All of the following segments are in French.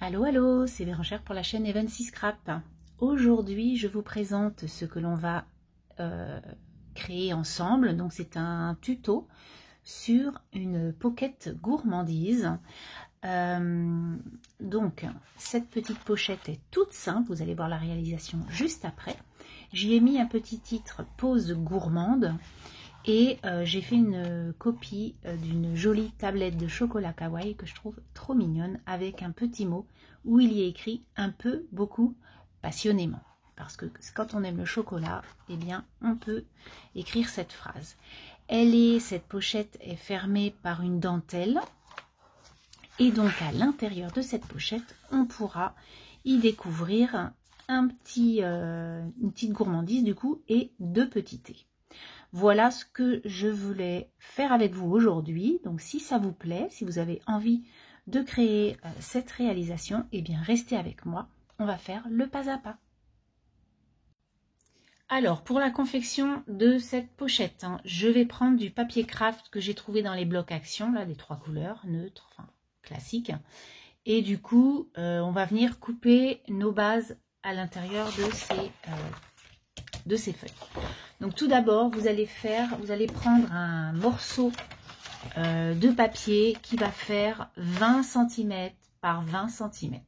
Allô, allô, c'est Bérangère pour la chaîne Evency Scrap. Aujourd'hui, je vous présente ce que l'on va créer ensemble. Donc, c'est un tuto sur une pochette gourmandise. Donc, cette petite pochette est toute simple. Vous allez voir la réalisation juste après. J'y ai mis un petit titre « Pause gourmande ». Et j'ai fait une copie d'une jolie tablette de chocolat kawaii que je trouve trop mignonne avec un petit mot où il y est écrit un peu, beaucoup, passionnément. Parce que quand on aime le chocolat, eh bien, on peut écrire cette phrase. Cette pochette est fermée par une dentelle. Et donc, à l'intérieur de cette pochette, on pourra y découvrir une petite gourmandise du coup et deux petits thés. Voilà ce que je voulais faire avec vous aujourd'hui. Donc, si ça vous plaît, si vous avez envie de créer cette réalisation, eh bien, restez avec moi. On va faire le pas à pas. Alors, pour la confection de cette pochette, je vais prendre du papier craft que j'ai trouvé dans les blocs Action, là, des 3 couleurs, neutres, enfin, classiques. Et du coup, on va venir couper nos bases à l'intérieur de ces feuilles. Donc tout d'abord, vous allez prendre un morceau de papier qui va faire 20 cm par 20 cm.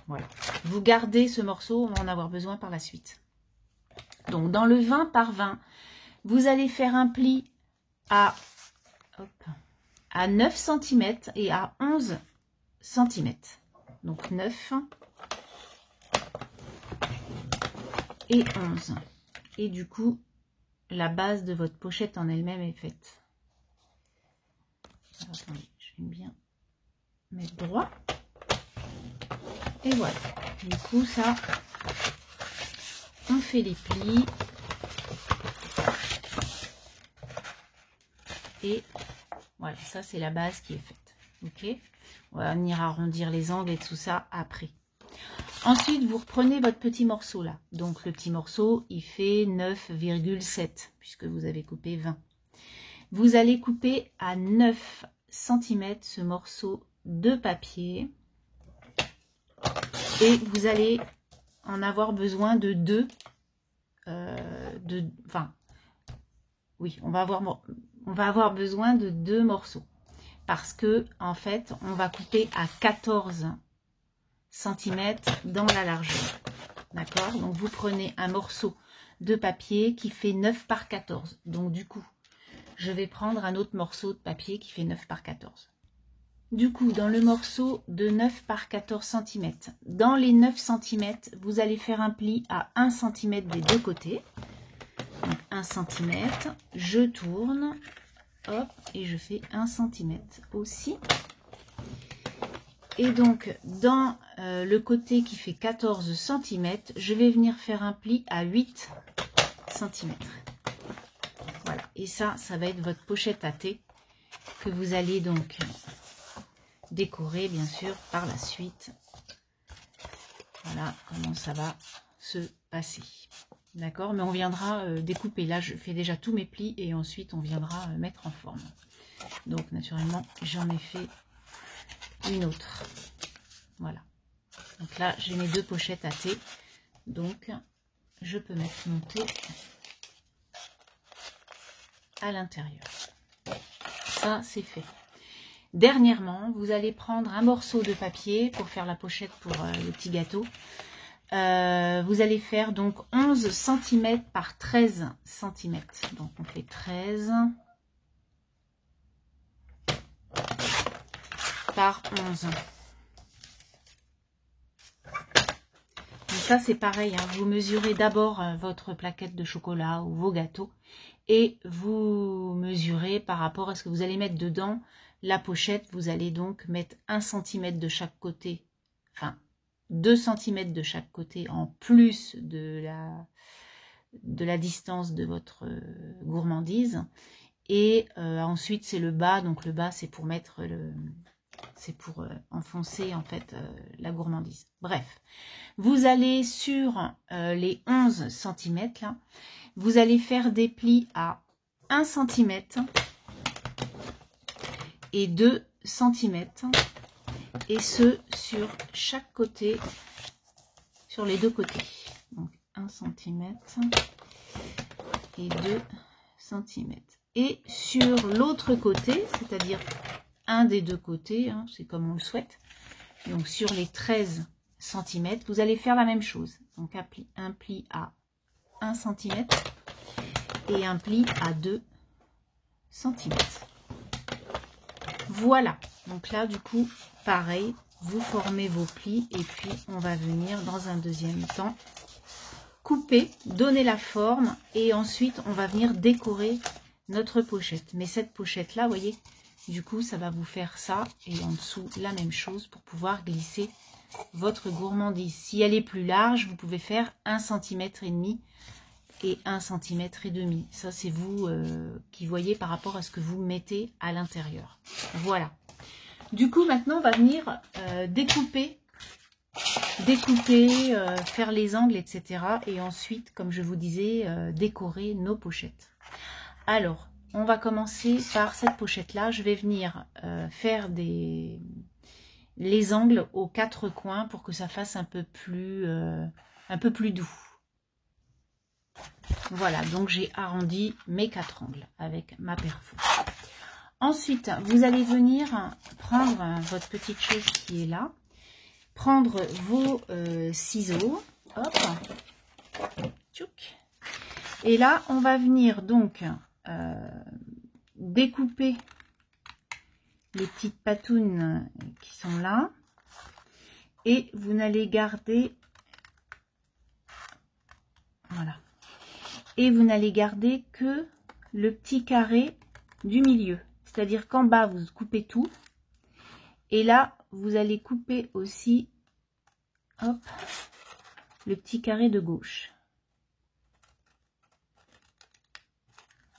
Voilà. Vous gardez ce morceau, on va en avoir besoin par la suite. Donc dans le 20 par 20, vous allez faire un pli à 9 cm et à 11 cm. Donc 9 et 11. Et du coup, la base de votre pochette en elle-même est faite. Alors, attendez, je vais bien mettre droit. Et voilà. Du coup, ça, on fait les plis. Et voilà, ça c'est la base qui est faite. Ok, on va venir arrondir les angles et tout ça après. Ensuite, vous reprenez votre petit morceau là. Donc, le petit morceau, il fait 9,7 puisque vous avez coupé 20. Vous allez couper à 9 cm ce morceau de papier. Et vous allez en avoir besoin de deux. On va avoir besoin de 2 morceaux. Parce que, en fait, on va couper à 14 cm dans la largeur. D'accord? Donc, vous prenez un morceau de papier qui fait 9 par 14. Donc, du coup, je vais prendre un autre morceau de papier qui fait 9 par 14. Du coup, dans le morceau de 9 par 14 cm, dans les 9 cm, vous allez faire un pli à 1 cm des deux côtés. Donc, 1 cm, je tourne, hop, et je fais 1 cm aussi. Et donc, dans le côté qui fait 14 cm, je vais venir faire un pli à 8 cm. Voilà. Et ça va être votre pochette à thé que vous allez donc décorer, bien sûr, par la suite. Voilà comment ça va se passer. D'accord? Mais on viendra découper. Là, je fais déjà tous mes plis et ensuite, on viendra mettre en forme. Donc, naturellement, j'en ai fait une autre. Voilà. Donc là, j'ai mes 2 pochettes à thé. Donc, je peux mettre mon thé à l'intérieur. Ça, c'est fait. Dernièrement, vous allez prendre un morceau de papier pour faire la pochette pour le petit gâteau. Vous allez faire donc 11 cm par 13 cm. Donc, on fait 13 par 11. Donc ça, c'est pareil. Vous mesurez d'abord votre plaquette de chocolat ou vos gâteaux. Et vous mesurez par rapport à ce que vous allez mettre dedans. La pochette, vous allez donc mettre 1 cm de chaque côté. Enfin, 2 cm de chaque côté en plus de la distance de votre gourmandise. Et ensuite, c'est le bas. Donc, le bas, c'est pour mettre enfoncer en fait la gourmandise. Bref, vous allez sur les 11 cm là, vous allez faire des plis à 1 cm et 2 cm et ce sur chaque côté, sur les deux côtés. Donc 1 cm et 2 cm. Et sur l'autre côté, c'est-à-dire un des deux côtés, hein, c'est comme on le souhaite, donc sur les 13 cm, vous allez faire la même chose. Donc un pli à 1 cm et un pli à 2 cm. Voilà, donc là du coup pareil, vous formez vos plis et puis on va venir dans un deuxième temps couper, donner la forme et ensuite on va venir décorer notre pochette. Mais cette pochette là, vous voyez, du coup ça va vous faire ça et en dessous la même chose pour pouvoir glisser votre gourmandise. Si elle est plus large, vous pouvez faire 1,5 cm et 1,5 cm. Ça c'est vous qui voyez par rapport à ce que vous mettez à l'intérieur. Voilà. Du coup maintenant on va venir découper, faire les angles, etc. Et ensuite, comme je vous disais, décorer nos pochettes. Alors, on va commencer par cette pochette-là. Je vais venir faire les angles aux 4 coins pour que ça fasse un peu plus doux. Voilà, donc j'ai arrondi mes 4 angles avec ma perfo. Ensuite, vous allez venir prendre votre petite chose qui est là, prendre vos ciseaux, hop, tchouk. Et là, on va venir donc découper les petites patounes qui sont là, et vous n'allez garder, voilà, et vous n'allez garder que le petit carré du milieu, c'est-à-dire qu'en bas vous coupez tout, et là vous allez couper aussi, hop, le petit carré de gauche.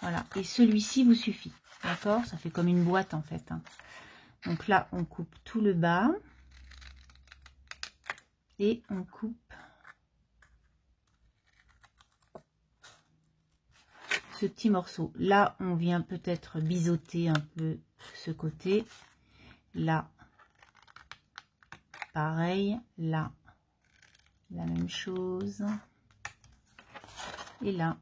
Voilà, et celui-ci vous suffit, d'accord? Ça fait comme une boîte en fait, hein. Donc là on coupe tout le bas et on coupe ce petit morceau. Là on vient peut-être biseauter un peu ce côté, là pareil, là la même chose, et là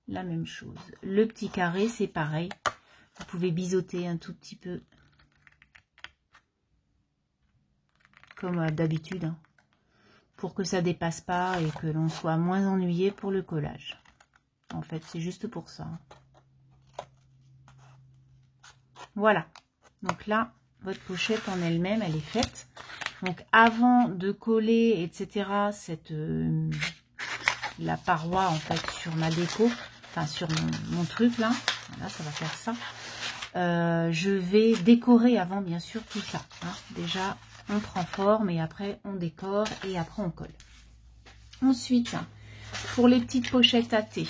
la même chose. Le petit carré c'est pareil, vous pouvez biseauter un tout petit peu comme d'habitude, hein, pour que ça dépasse pas et que l'on soit moins ennuyé pour le collage. En fait c'est juste pour ça. Voilà, donc là votre pochette en elle-même elle est faite. Donc avant de coller etc la paroi en fait sur ma déco, enfin sur mon truc là, voilà, ça va faire ça. Je vais décorer avant bien sûr tout ça, hein. Déjà on prend forme et après on décore et après on colle. Ensuite pour les petites pochettes à thé,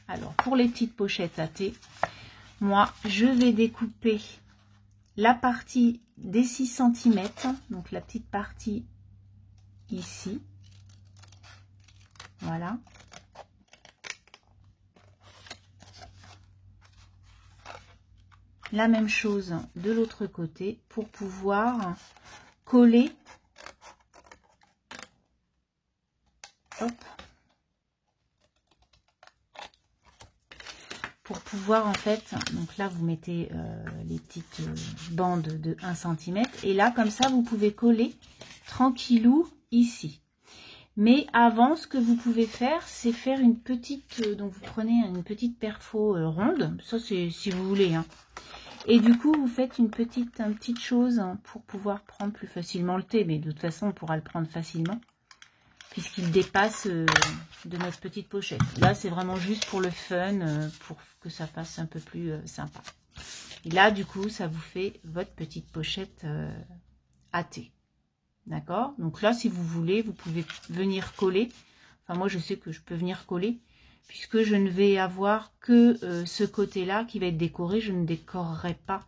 alors pour les petites pochettes à thé, moi je vais découper la partie des 6 cm, donc la petite partie ici, voilà. La même chose de l'autre côté pour pouvoir coller, hop, pour pouvoir en fait, donc là vous mettez les petites bandes de 1 cm et là comme ça vous pouvez coller tranquillou ici. Mais avant, ce que vous pouvez faire, c'est faire une petite, donc vous prenez une petite perfo ronde, ça c'est si vous voulez, hein. Et du coup, vous faites une petite chose pour pouvoir prendre plus facilement le thé. Mais de toute façon, on pourra le prendre facilement, puisqu'il dépasse de notre petite pochette. Là, c'est vraiment juste pour le fun, pour que ça fasse un peu plus sympa. Et là, du coup, ça vous fait votre petite pochette à thé. D'accord? Donc là, si vous voulez, vous pouvez venir coller. Enfin, moi, je sais que je peux venir coller, puisque je ne vais avoir que ce côté-là qui va être décoré. Je ne décorerai pas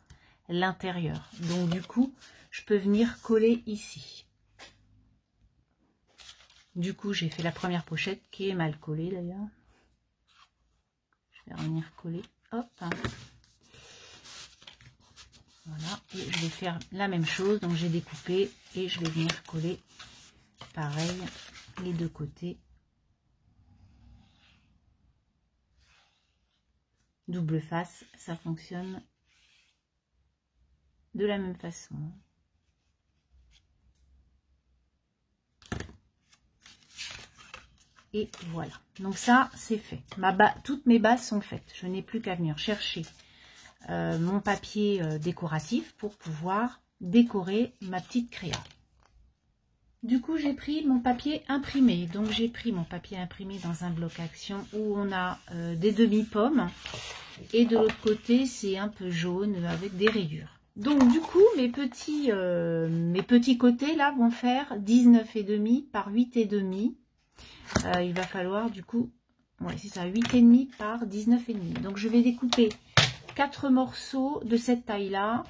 l'intérieur. Donc, du coup, je peux venir coller ici. Du coup, j'ai fait la première pochette qui est mal collée, d'ailleurs. Je vais venir coller. Hop. Voilà. Voilà, et je vais faire la même chose. Donc j'ai découpé et je vais venir coller pareil les deux côtés. Double face, ça fonctionne de la même façon. Et voilà, donc ça c'est fait. Toutes mes bases sont faites. Je n'ai plus qu'à venir chercher mon papier décoratif pour pouvoir décorer ma petite créa. Du coup, j'ai pris mon papier imprimé. Donc, j'ai pris mon papier imprimé dans un bloc action où on a des demi-pommes. Et de l'autre côté, c'est un peu jaune avec des rayures. Donc, du coup, mes petits côtés là vont faire 19,5 par 8,5. Il va falloir du coup, ouais, c'est ça, 8,5 par 19,5. Donc, je vais découper 4 morceaux de cette taille-là.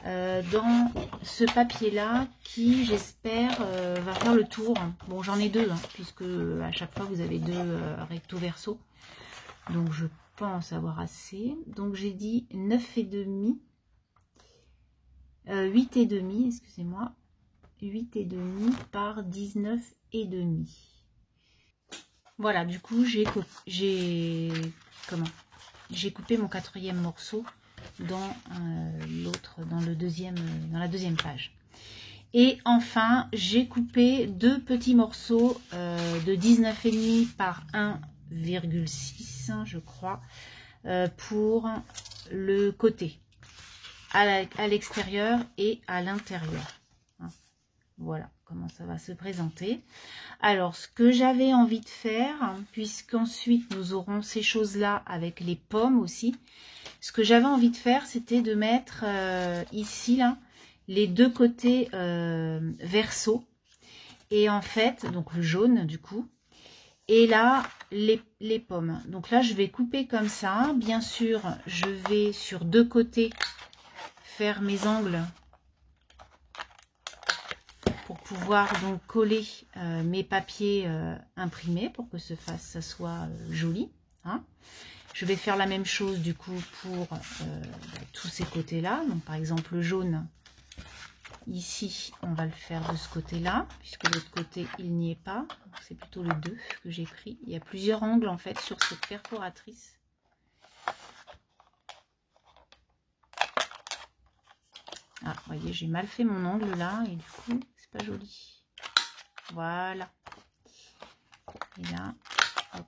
Dans ce papier là qui j'espère va faire le tour. Bon, j'en ai deux hein, puisque à chaque fois vous avez deux recto verso, donc je pense avoir assez. Donc j'ai dit 9,5 8,5, excusez-moi, 8,5 par 19,5. Voilà, du coup j'ai coupé mon quatrième morceau dans dans la deuxième page. Et enfin, j'ai coupé deux petits morceaux de 19,5 par 1,6, je crois, pour le côté, à l'extérieur et à l'intérieur. Voilà comment ça va se présenter. Alors, ce que j'avais envie de faire, puisqu'ensuite nous aurons ces choses-là avec les pommes aussi, ce que j'avais envie de faire, c'était de mettre ici, là, les deux côtés verso. Et en fait, donc le jaune, du coup. Et là, les pommes. Donc là, je vais couper comme ça. Bien sûr, je vais sur deux côtés faire mes angles pour pouvoir donc coller mes papiers imprimés pour que ça soit joli. Hein. Je vais faire la même chose du coup pour tous ces côtés-là. Donc par exemple le jaune, ici, on va le faire de ce côté-là, puisque de l'autre côté, il n'y est pas. C'est plutôt le 2 que j'ai pris. Il y a plusieurs angles en fait sur cette perforatrice. Ah, vous voyez, j'ai mal fait mon angle là, et du coup, c'est pas joli. Voilà. Et là, hop.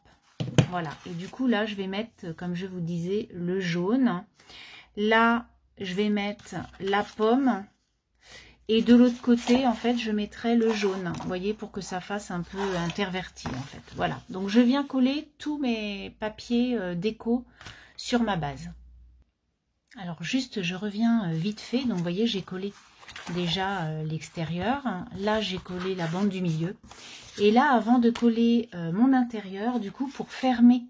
Voilà, et du coup là je vais mettre, comme je vous disais, le jaune. Là je vais mettre la pomme et de l'autre côté en fait je mettrai le jaune, vous voyez, pour que ça fasse un peu interverti en fait. Voilà, donc je viens coller tous mes papiers déco sur ma base. Alors juste je reviens vite fait, donc vous voyez j'ai collé déjà l'extérieur, là j'ai collé la bande du milieu. Et là, avant de coller mon intérieur, du coup, pour fermer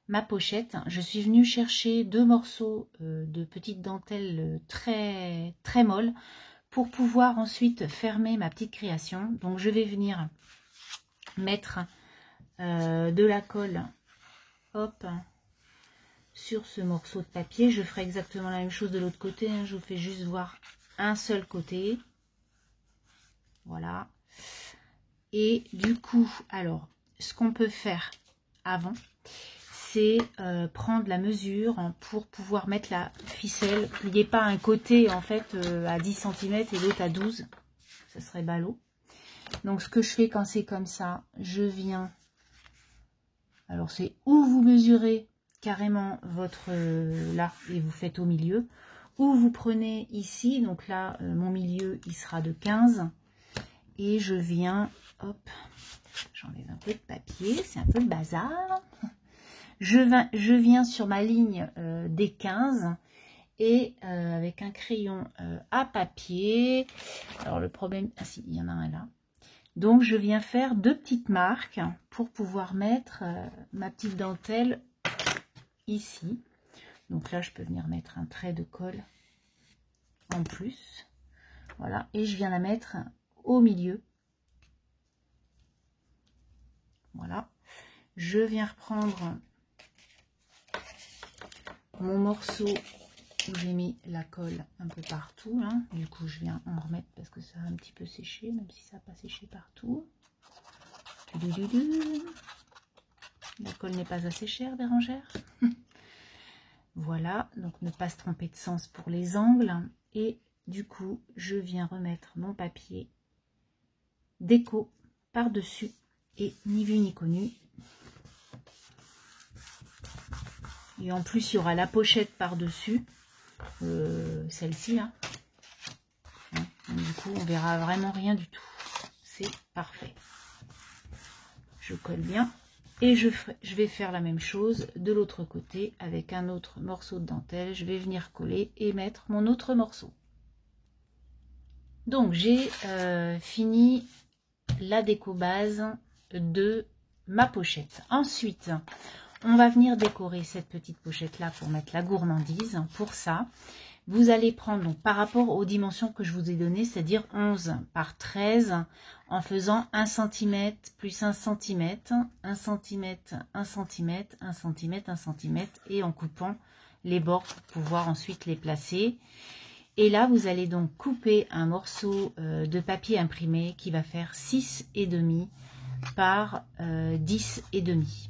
ma pochette, je suis venue chercher deux morceaux de petite dentelle très, très molle pour pouvoir ensuite fermer ma petite création. Donc, je vais venir mettre de la colle, hop, sur ce morceau de papier. Je ferai exactement la même chose de l'autre côté. Hein. Je vous fais juste voir un seul côté. Voilà. Et du coup, alors, ce qu'on peut faire avant, c'est prendre la mesure pour pouvoir mettre la ficelle. Il n'y ait pas un côté, en fait, à 10 cm et l'autre à 12. Ça serait ballot. Donc, ce que je fais quand c'est comme ça, je viens... Alors, c'est où vous mesurez carrément votre... là, et vous faites au milieu. Ou vous prenez ici, donc là, mon milieu, il sera de 15. Et je viens... Hop, j'enlève un peu de papier, c'est un peu le bazar. Je viens sur ma ligne des 15 et avec un crayon à papier. Alors le problème, ah si, il y en a un là. Donc je viens faire deux petites marques pour pouvoir mettre ma petite dentelle ici. Donc là, je peux venir mettre un trait de colle en plus. Voilà, et je viens la mettre au milieu. Voilà, je viens reprendre mon morceau où j'ai mis la colle un peu partout. Hein. Du coup, je viens en remettre parce que ça a un petit peu séché, même si ça n'a pas séché partout. La colle n'est pas assez chère, Bérangère. Voilà, donc ne pas se tromper de sens pour les angles. Et du coup, je viens remettre mon papier déco par-dessus. Et ni vu ni connu. Et en plus, il y aura la pochette par-dessus. Celle-ci, là. Hein, du coup, on verra vraiment rien du tout. C'est parfait. Je colle bien. Et je vais faire la même chose de l'autre côté avec un autre morceau de dentelle. Je vais venir coller et mettre mon autre morceau. Donc, j'ai fini la déco base de ma pochette. Ensuite, on va venir décorer cette petite pochette là pour mettre la gourmandise. Pour ça, vous allez prendre, donc, par rapport aux dimensions que je vous ai données, c'est-à-dire 11 par 13, en faisant 1 cm plus 1 cm, 1 cm, 1 cm, 1 cm, 1 cm, et en coupant les bords pour pouvoir ensuite les placer. Et là, vous allez donc couper un morceau de papier imprimé qui va faire 6,5 par 10,5.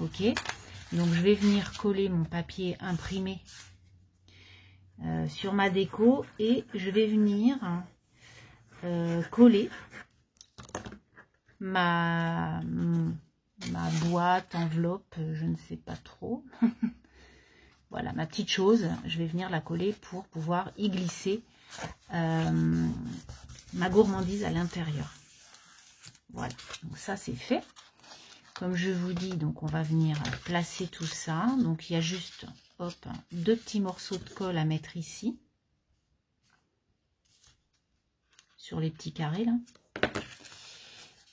Ok, donc je vais venir coller mon papier imprimé sur ma déco et je vais venir coller ma boîte, enveloppe, je ne sais pas trop. Voilà, ma petite chose, je vais venir la coller pour pouvoir y glisser ma gourmandise à l'intérieur. Voilà, donc ça c'est fait. Comme je vous dis, donc on va venir placer tout ça. Donc il y a juste, hop, 2 petits morceaux de colle à mettre ici. Sur les petits carrés là.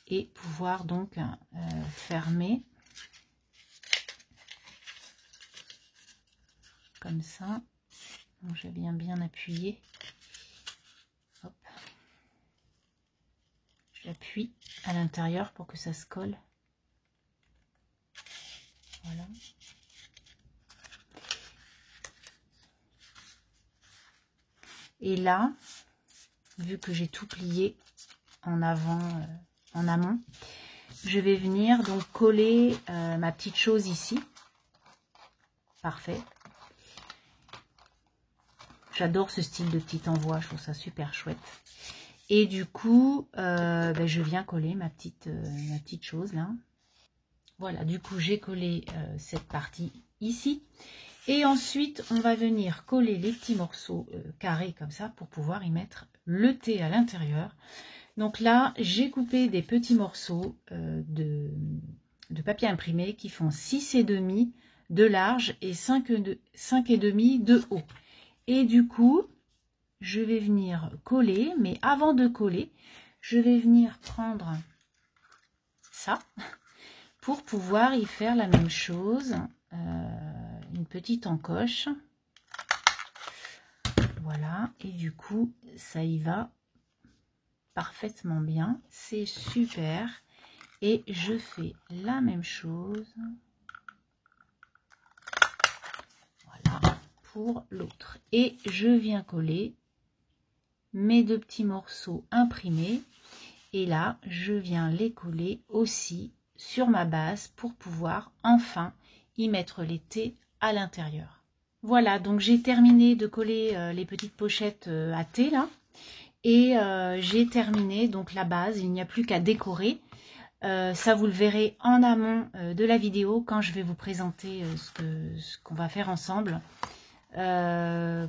Et pouvoir donc fermer. Comme ça. Donc je viens bien appuyer. Hop. J'appuie à l'intérieur pour que ça se colle. Voilà. Et là, vu que j'ai tout plié en avant, en amont, je vais venir donc coller ma petite chose ici. Parfait. J'adore ce style de petit envoi, je trouve ça super chouette. Et du coup, je viens coller ma petite chose là. Voilà, du coup, j'ai collé cette partie ici. Et ensuite, on va venir coller les petits morceaux carrés comme ça pour pouvoir y mettre le thé à l'intérieur. Donc là, j'ai coupé des petits morceaux de papier imprimé qui font 6,5 de large et 5,5 de haut. Et du coup, je vais venir coller, mais avant de coller, je vais venir prendre ça pour pouvoir y faire la même chose, une petite encoche. Voilà, et du coup, ça y va parfaitement bien, c'est super. Et je fais la même chose. Voilà, pour l'autre. Et je viens coller mes 2 petits morceaux imprimés. Et là, je viens les coller aussi sur ma base pour pouvoir enfin y mettre les thés à l'intérieur. Voilà, donc j'ai terminé de coller les petites pochettes à thé là. Et j'ai terminé donc la base, il n'y a plus qu'à décorer. Ça vous le verrez en amont de la vidéo quand je vais vous présenter ce qu'on va faire ensemble.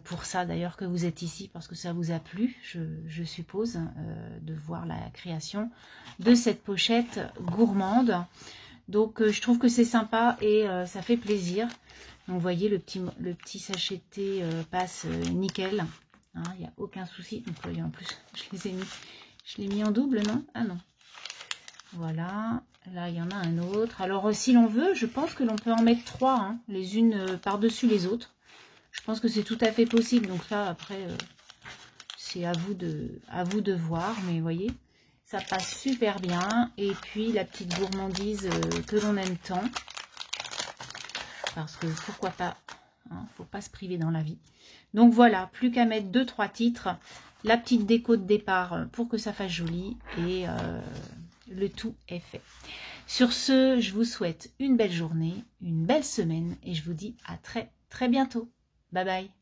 Pour ça d'ailleurs que vous êtes ici, parce que ça vous a plu, je suppose, de voir la création de cette pochette gourmande. Donc je trouve que c'est sympa et ça fait plaisir. Donc vous voyez, le petit sachet de thé passe nickel. Hein, il n'y a aucun souci. Donc voyez, en plus je l'ai mis en double, non? Ah non. Voilà, là il y en a un autre. Alors si l'on veut, je pense que l'on peut en mettre 3, hein, les unes par-dessus les autres. Je pense que c'est tout à fait possible. Donc là, après, c'est à vous de voir. Mais vous voyez, ça passe super bien. Et puis, la petite gourmandise que l'on aime tant. Parce que pourquoi pas Hein, faut pas se priver dans la vie. Donc voilà, plus qu'à mettre 2-3 titres, la petite déco de départ pour que ça fasse joli et le tout est fait. Sur ce, je vous souhaite une belle journée, une belle semaine et je vous dis à très bientôt. Bye bye.